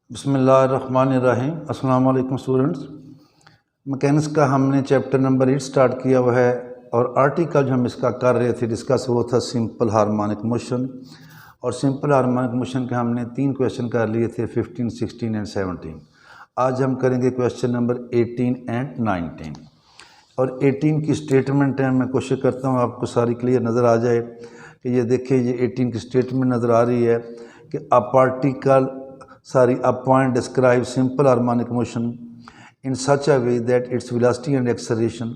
बिस्मिल्लाहिर्रहमानिर्रहीम। अस्सलाम वालेकुम स्टूडेंट्स। मैकेनिक्स का हमने चैप्टर नंबर 8 स्टार्ट किया हुआ है और आर्टिकल जो हम इसका कर रहे थे डिस्कस वो था सिंपल हार्मोनिक मोशन। और सिंपल हार्मोनिक मोशन के हमने 3 क्वेश्चन कर लिए थे 15, 16 एंड 17। आज हम करेंगे क्वेश्चन नंबर 18 एंड 19। और 18 की स्टेटमेंट है, मैं कोशिश करता हूँ आपको सारी क्लियर नज़र आ जाए कि ये देखिए, ये 18 की स्टेटमेंट नज़र आ रही है कि a point describes simple harmonic motion in such a way that its velocity and acceleration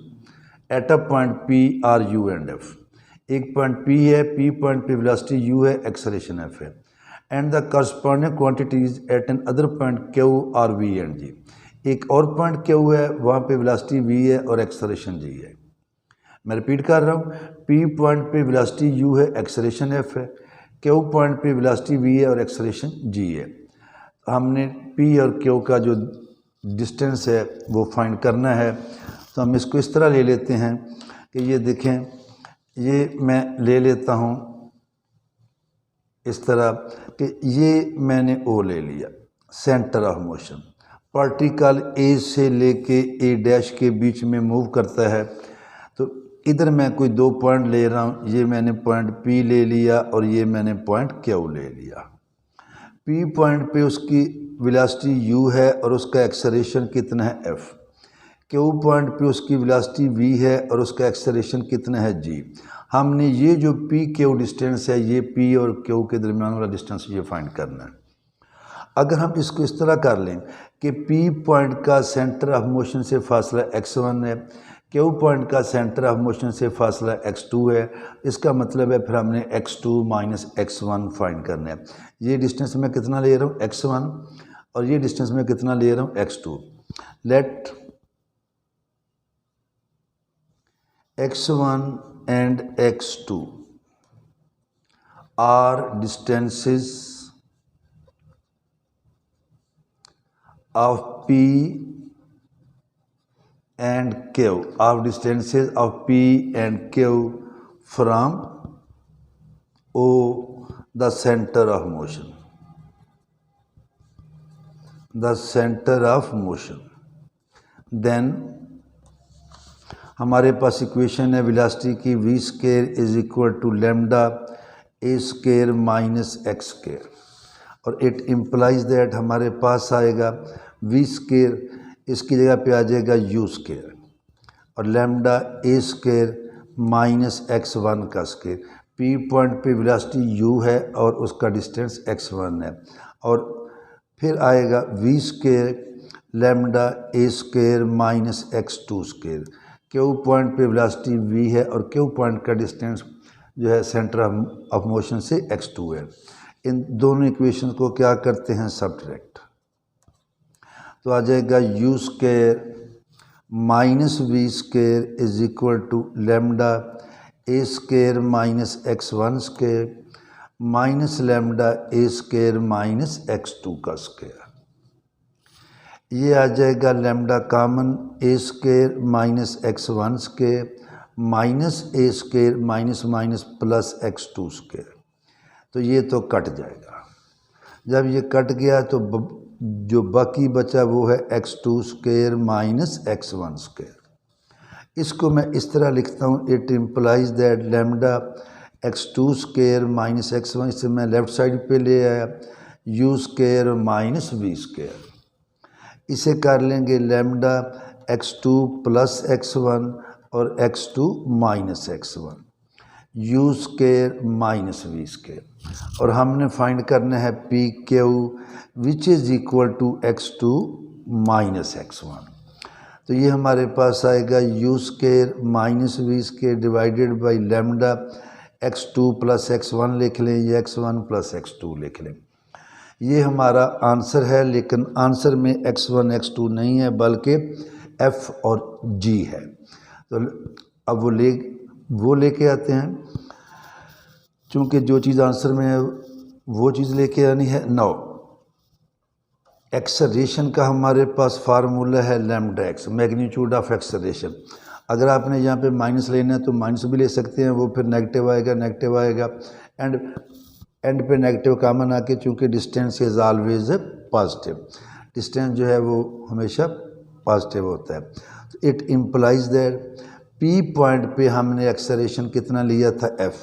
at a point P are u and f। एक पॉइंट P है, P पॉइंट पे वेलोसिटी u है, एक्सेलरेशन f है, and the corresponding quantities at another point Q are V and G। एक और point Q है, वहाँ पे वेलोसिटी v है और एक्सेलरेशन g है। मैं रिपीट कर रहा हूँ, P पॉइंट पे वेलोसिटी u है, एक्सेलरेशन f है, Q पॉइंट पे वेलोसिटी v है और एक्सेलरेशन g है। हमने P और Q का जो डिस्टेंस है वो फाइंड करना है, तो हम इसको इस तरह ले लेते हैं कि ये देखें, ये मैं ले लेता हूँ इस तरह कि ये मैंने O ले लिया, centre of motion. Particle A से लेके A' के बीच में मूव करता है, तो इधर मैं कोई 2 पॉइंट ले रहा हूँ, ये मैंने पॉइंट P ले लिया और ये मैंने पॉइंट Q ले लिया। P पॉइंट पे उसकी वेलोसिटी u है और उसका एक्सेलरेशन कितना है f। Q पॉइंट पे उसकी वेलोसिटी v है और उसका एक्सेलरेशन कितना है g। हमने ये जो P Q डिस्टेंस है, ये P और Q के दरमियान वाला डिस्टेंस ये फाइंड करना है। अगर हम इसको इस तरह कर लें कि P पॉइंट का सेंटर ऑफ मोशन से फासला x1 है, Q पॉइंट का सेंटर ऑफ मोशन से फासला x2 है, इसका मतलब है फिर हमने x2 माइनस x1 फाइंड करना है। ये डिस्टेंस मैं कितना ले रहा हूँ, x1, और ये डिस्टेंस में कितना ले रहा हूँ, x2। Let x1 and x2 are distances of P and Q, of distances of P and Q from O, the center of motion, the center of motion। then हमारे पास इक्वेशन है वेलोसिटी की v square is equal to lambda a square minus x square, और it implies that हमारे पास आएगा v square, इसकी जगह पे आ जाएगा u स्क्वायर, और lambda a square minus x1 का स्क्वायर। P पॉइंट पे वेलोसिटी u है और उसका डिस्टेंस x1 है, और फिर आएगा v square lambda a square minus x2 square. Q point पे वेलोसिटी v है और Q पॉइंट का डिस्टेंस जो है सेंटर ऑफ मोशन से x2 है। इन दोनों इक्वेशन को क्या करते हैं, सब्ट्रैक्ट, तो आ जाएगा u square minus v square is equal to lambda a square minus x1 square minus lambda a square minus x2 का स्क्वायर। ये आ जाएगा lambda common, a square minus x1 square minus a square minus minus plus x2 square. तो ये तो cut जाएगा, जब ये कट गया तो जो बाकी बचा वो है x2 square minus x1 square. इसको मैं इस तरह लिखता हूँ, it implies that lambda x2 square minus x1, इससे मैं लेफ़्ट साइड पे ले आया u square minus v square. इसे कर लेंगे लैम्डा x2 प्लस x1 और x2 minus x1, u square minus v square, और हमने फाइंड करना है P Q which is equal to x2 minus x1। तो ये हमारे पास आएगा u square minus v square divided by lambda x2 plus x1 लिख लें, ये x1 प्लस x2 लिख लें। ये हमारा आंसर है, लेकिन आंसर में x1 x2 नहीं है बल्कि f और g है। तो अब वो लेके आते हैं, चूँकि जो चीज़ आंसर में है वो चीज़ लेके आनी है। नाउ एक्सेलरेशन का हमारे पास फार्मूला है lambda x, magnitude of acceleration. अगर आपने यहाँ पे माइनस लेना है तो माइनस भी ले सकते हैं, वो फिर नेगेटिव आएगा, एंड पे नेगेटिव कॉमन आके, चूँकि distance is always positive, distance जो है वो हमेशा पॉजिटिव होता है। तो it implies that P point पे हमने एक्सेलरेशन कितना लिया था f,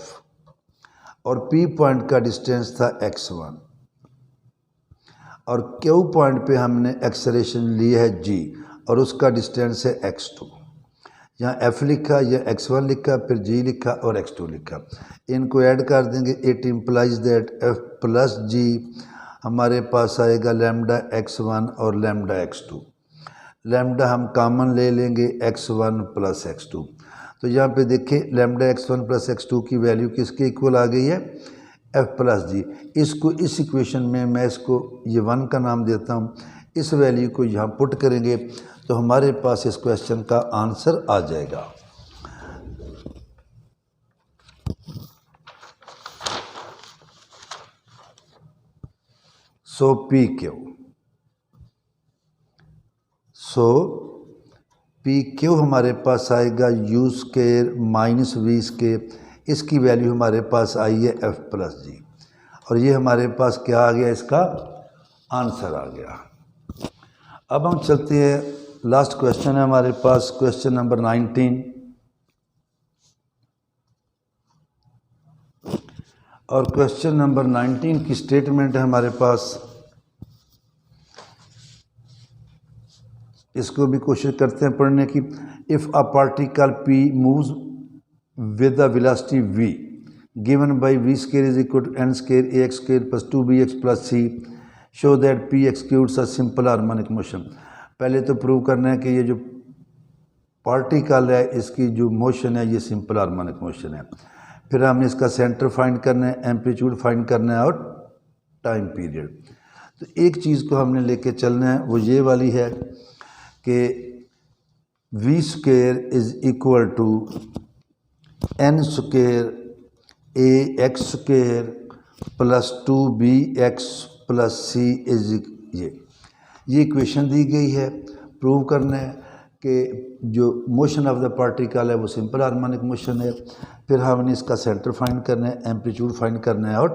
और पी पॉइंट का डिस्टेंस था x1, और क्यू पॉइंट पे हमने एक्सेलरेशन लिया है g और उसका डिस्टेंस है x2। यहाँ f लिखा या x1 लिखा, फिर g लिखा और x2 लिखा, इनको ऐड कर देंगे। It implies that f plus g हमारे पास आएगा लैम्डा x1 और लैम्डा x2। लैम्डा हम कॉमन ले लेंगे x1 प्लस x2। तो यहाँ पे देखिए लैम्डा x1 प्लस x2 की वैल्यू किसके इक्वल आ गई है, f प्लस जी। इसको इस इक्वेशन में मैं इसको ये 1 का नाम देता हूँ। इस वैल्यू को यहाँ पुट करेंगे तो हमारे पास इस क्वेश्चन का आंसर आ जाएगा। So P Q, so P Q हमारे पास आएगा u square minus V square, इसकी वैल्यू हमारे पास आई है f प्लस जी, और ये हमारे पास क्या आ गया, इसका आंसर आ गया। अब हम चलते हैं, लास्ट क्वेश्चन है हमारे पास, क्वेश्चन नंबर 19, और क्वेश्चन नंबर 19 की स्टेटमेंट है हमारे पास। इसको भी कोशिश करते हैं पढ़ने की। If a particle p moves with the velocity v given by v square is equal to n square ax square plus 2bx plus c, show that p executes a simple harmonic motion. पहले तो prove करना है कि ये जो particle है इसकी जो मोशन है ये सिंपल हार्मोनिक मोशन है। फिर हमने इसका सेंटर फाइंड करना है, एम्पलीट्यूड फाइंड करना है और टाइम पीरियड। तो एक चीज़ को हमने लेके चलना है, वो ये वाली है कि v square is equal to n square ax square plus 2bx plus c is ये इक्वेशन दी गई है। प्रूव करना है कि जो मोशन ऑफ द पार्टिकल है वो सिंपल हार्मोनिक मोशन है। फिर हमने इसका सेंटर फाइंड करना है, एम्पलीट्यूड फाइंड करना है और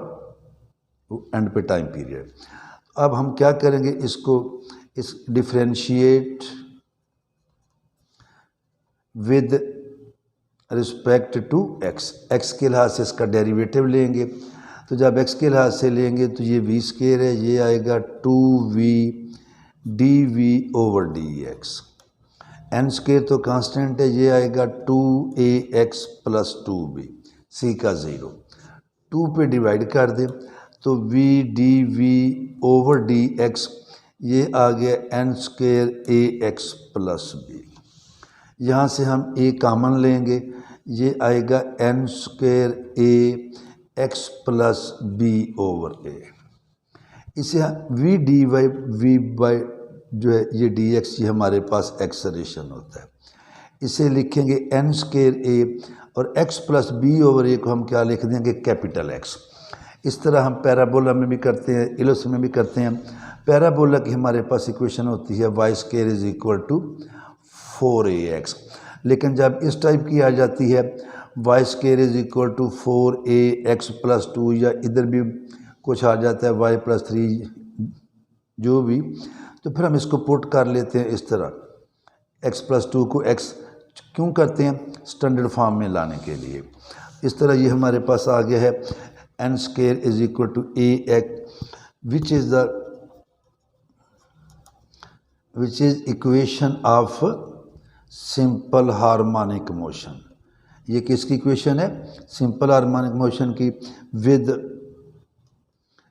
एंड पे टाइम पीरियड। अब हम क्या करेंगे, इसको इस differentiate with respect to x के लिहाज से इसका डेरिवेटिव लेंगे। तो जब x के लिहाज से लेंगे तो ये v स्क्वायर है, ये आएगा 2v dv over dx। n square तो कांस्टेंट है, ये आएगा 2ax प्लस 2b, c का 0। 2 पे डिवाइड कर दें तो v dv ओवर dx ये आ गया n square ax plus b। यहाँ से हम a कॉमन लेंगे, ये आएगा n square a x plus b over a। इसे v dy v बाई जो है ये dx, ये हमारे पास एक्सेलरेशन होता है। इसे लिखेंगे n स्क्वायर a और x plus b over a को हम क्या लिख देंगे, कैपिटल X। इस तरह हम पैराबोला में भी करते हैं, इलिप्स में भी करते हैं। पैराबोला की हमारे पास इक्वेशन होती है y square is equal to 4ax, लेकिन जब इस टाइप की आ जाती है y square is equal to 4ax plus 2, या इधर भी कुछ आ जाता है y प्लस 3, जो भी, तो फिर हम इसको पुट कर लेते हैं इस तरह। x प्लस 2 को x क्यों करते हैं, स्टैंडर्ड फॉर्म में लाने के लिए। इस तरह ये हमारे पास आ गया है n square is equal to ax which is equation of simple harmonic motion. ये किसकी इक्वेशन है, सिंपल हार्मोनिक मोशन की। विद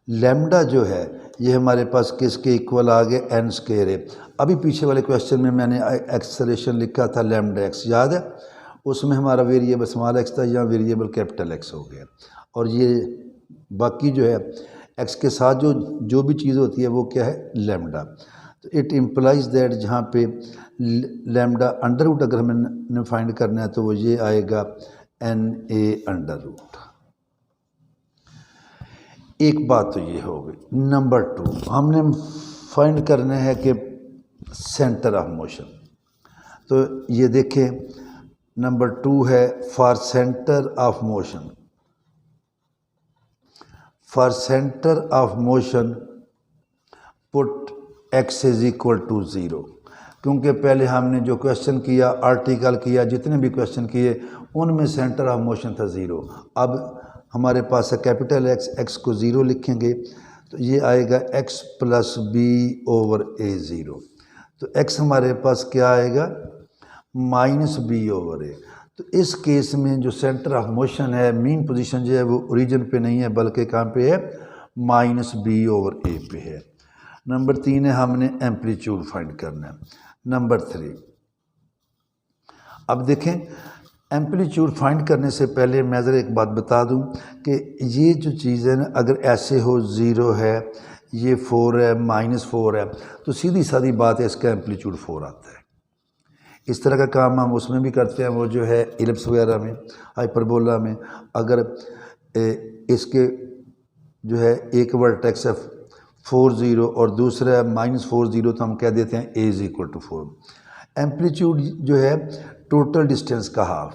लैम्डा जो है ये हमारे पास किसके इक्वल आ गए, n स्क्वायर है। अभी पीछे वाले क्वेश्चन में मैंने एक्सेलरेशन लिखा था लैम्डा x, याद है, उसमें हमारा वेरिएबल स्मॉल x था, यहाँ वेरिएबल कैपिटल X हो गया। और ये बाकी जो है x के साथ जो भी चीज़ होती है वो क्या है, लैम्डा। तो इट इम्प्लाइज दैट जहाँ पे लैम्डा अंडर रूट अगर हमें फाइंड करना है तो वो ये आएगा NA अंडर रूट। एक बात तो ये हो गई। नंबर 2 हमने फाइंड करना है कि सेंटर ऑफ मोशन। तो ये देखें नंबर 2 है for centre of motion. For centre of motion put x is equal to 0, क्योंकि पहले हमने जो क्वेश्चन किया, आर्टिकल किया, जितने भी क्वेश्चन किए उनमें सेंटर ऑफ मोशन था 0। अब हमारे पास है कैपिटल x को 0 लिखेंगे तो ये आएगा x प्लस बी ओवर ए 0। तो x हमारे पास क्या आएगा, माइनस बी ओवर ए। तो इस केस में जो सेंटर ऑफ मोशन है, मीन पोजीशन जो है वो ओरिजिन पे नहीं है बल्कि कहाँ पे है, माइनस बी ओवर ए पे है। नंबर 3 है, हमने एम्पलीट्यूड फाइंड करना है। नंबर 3, अब देखें एम्पलीट्यूड फाइंड करने से पहले मैं ज़रा एक बात बता दूं कि ये जो चीज़ है ना, अगर ऐसे हो 0 है, ये 4 है, -4 है, तो सीधी सादी बात है इसका एम्पलीट्यूड 4 आता है। इस तरह का काम हम उसमें भी करते हैं, वो जो है इलिप्स वगैरह में, हाइपरबोला में। अगर इसके जो है एक वर्टेक्स है 4 0 और दूसरा है -4 0, तो हम कह देते हैं a is equal to 4। Amplitude जो है टोटल डिस्टेंस का हाफ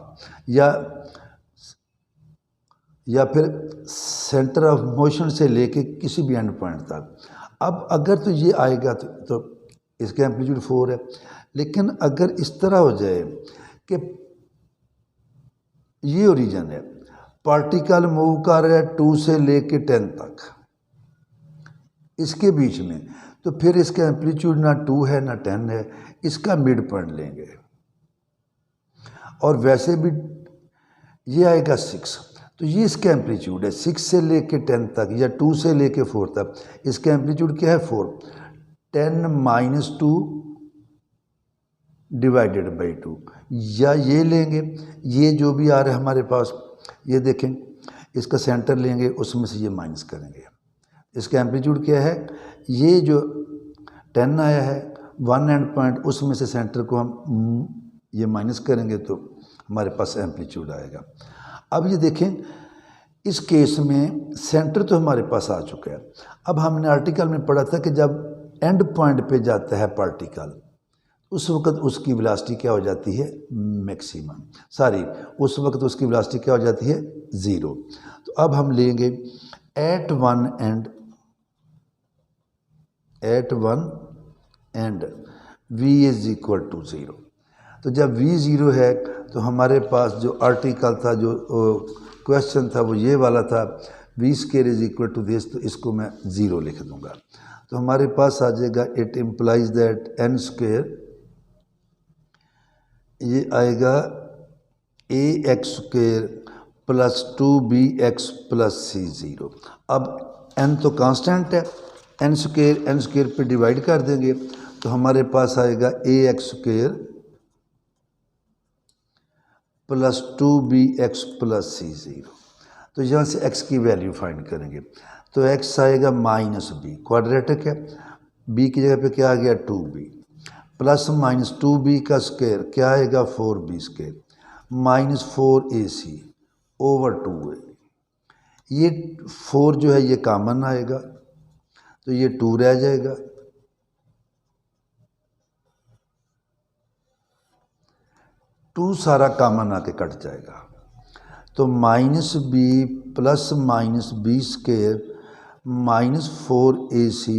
या फिर सेंटर ऑफ मोशन से लेके किसी भी एंड पॉइंट तक। अब अगर तो ये आएगा तो इसका एम्पलीट्यूड 4 है। लेकिन अगर इस तरह हो जाए कि ये ओरिजिन है, पार्टिकल मूव कर रहा है 2 से लेके 10 तक, इसके बीच में, तो फिर इसका एम्पलीट्यूड ना 2 है ना 10 है, इसका मिड पॉइंट लेंगे। और वैसे भी ये आएगा 6, तो ये इसका एम्पलीट्यूड है 6 से लेके 10 तक या 2 से लेके 4 तक। इसका एम्पलीट्यूड क्या है 4। 10 - 2 डिवाइडेड बाई 2, या ये लेंगे, ये जो भी आ रहा है हमारे पास, ये देखें इसका सेंटर लेंगे, उसमें से ये माइनस करेंगे। इसका एम्पलीट्यूड क्या है, ये जो 10 आया है 1 एंड पॉइंट, उसमें से सेंटर को हम ये माइनस करेंगे तो हमारे पास एम्पलीट्यूड आएगा। अब ये देखें इस केस में सेंटर तो हमारे पास आ चुका है। अब हमने आर्टिकल में पढ़ा था कि जब एंड पॉइंट पे जाता है पार्टिकल, उस वक्त उसकी वेलोसिटी क्या हो जाती है, मैक्सिमम, उस वक्त उसकी वेलोसिटी क्या हो जाती है, 0। तो अब हम लेंगे at one and v is equal to 0। तो जब v 0 है तो हमारे पास जो आर्टिकल था, जो क्वेश्चन था, वो ये वाला था, v square is equal to this, तो इसको मैं 0 लिख दूंगा। तो हमारे पास आ जाएगा it implies that n square, ये आएगा ax square plus 2bx plus c0। अब n तो कांस्टेंट है, n स्क्वायर पे डिवाइड कर देंगे तो हमारे पास आएगा ax square plus 2bx plus c0। तो यहाँ से x की वैल्यू फाइंड करेंगे तो x आएगा -b, क्वाड्रेटिक है, b की जगह पे क्या आ गया 2b, प्लस -2b का स्क्वायर क्या आएगा 4b square, -4ac over 2a। ये 4 जो है ये कॉमन आएगा तो ये 2 रह जाएगा, टू सारा कॉमन आके कट जाएगा। तो -b plus -b square -4ac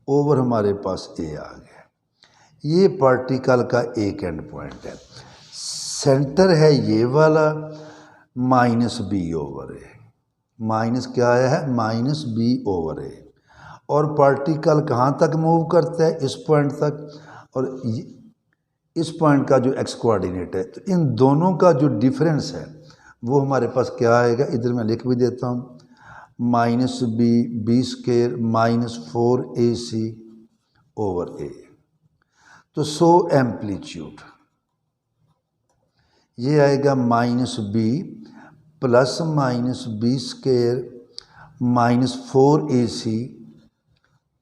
over हमारे पास a आ गया। ये पार्टिकल का एक एंड पॉइंट है, सेंटर है ये वाला, -b ओवर a, माइनस क्या आया है -b ओवर a। और पार्टिकल कहाँ तक मूव करता है, इस पॉइंट तक, और इस पॉइंट का जो x कोऑर्डिनेट है, तो इन दोनों का जो डिफरेंस है वो हमारे पास क्या आएगा, इधर मैं लिख भी देता हूँ, -b square -4ac over a। तो सो एम्पलीट्यूड ये आएगा -b plus -b square -4ac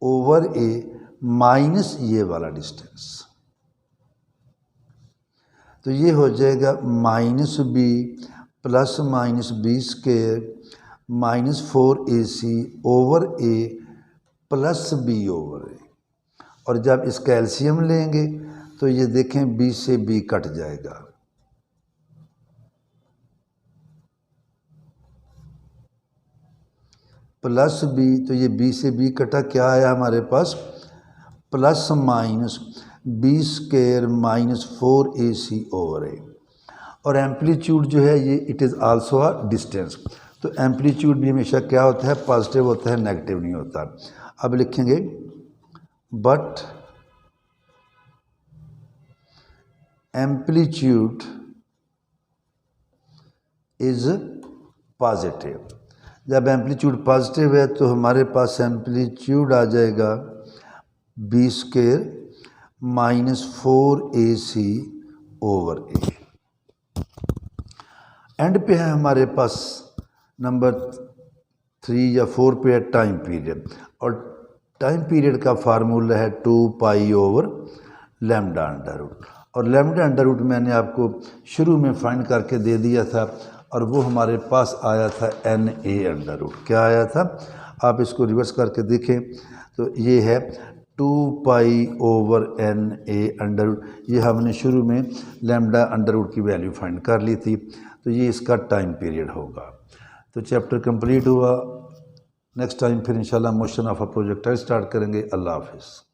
over a minus ये वाला डिस्टेंस। तो ये हो जाएगा -b plus -b square -4ac over a plus b over a। और जब इसका एलसीएम लेंगे तो ये देखें b से b कट जाएगा, प्लस b, तो ये b से b कटा, क्या आया हमारे पास plus minus b square minus 4ac/a। और एम्पलीट्यूड जो है ये it is also a distance. तो एम्पलीट्यूड भी हमेशा क्या होता है, पॉजिटिव होता है, नेगेटिव नहीं होता। अब लिखेंगे बट एम्पलीट्यूड इज पॉजिटिव। जब एम्पलीट्यूड पॉजिटिव है तो हमारे पास एम्पलीट्यूड आ जाएगा B square minus 4ac/a। And पे है हमारे पास नंबर 3 या 4 पे है टाइम पीरियड, और टाइम पीरियड का फार्मूला है 2π/λ²। और λ² मैंने आपको शुरू में फाइंड करके दे दिया था, और वो हमारे पास आया था Na²। क्या आया था, आप इसको रिवर्स करके देखें तो ये है 2π/Na²। ये हमने शुरू में λ² की वैल्यू फाइंड कर ली थी, तो ये इसका टाइम पीरियड होगा। तो चैप्टर कंप्लीट हुआ। नेक्स्ट टाइम फिर इंशाल्लाह motion of a projectile start करेंगे। अल्लाह हाफिज़।